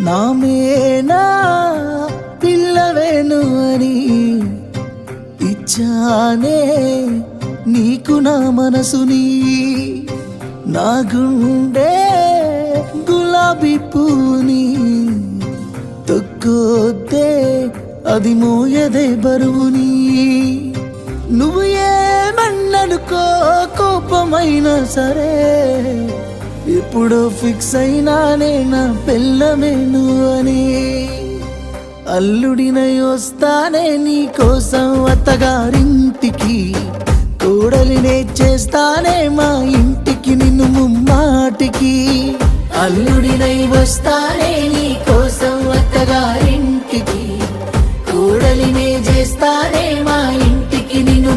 నామేనా పిల్లవేను అని ఇచ్చానే నీకు నా మనసుని, నా గుండె గులాబీ పూని తొక్కొద్దే అది మోయదే బరువుని. నువ్వు ఏమన్ననుకో కోపమైనా సరే, ఇప్పుడు ఫిక్స్ అయినానే నా పిల్లమేను అని. అల్లుడినై వస్తానే నీ కోసం అత్తగారింటికి, కోడలినే చేస్తానే మా ఇంటికి నిన్ను ముమ్మాటికి. అల్లుడినై వస్తానే నీ కోసం అత్తగారింటికి, కోడలినే చేస్తానే మా ఇంటికి నిన్ను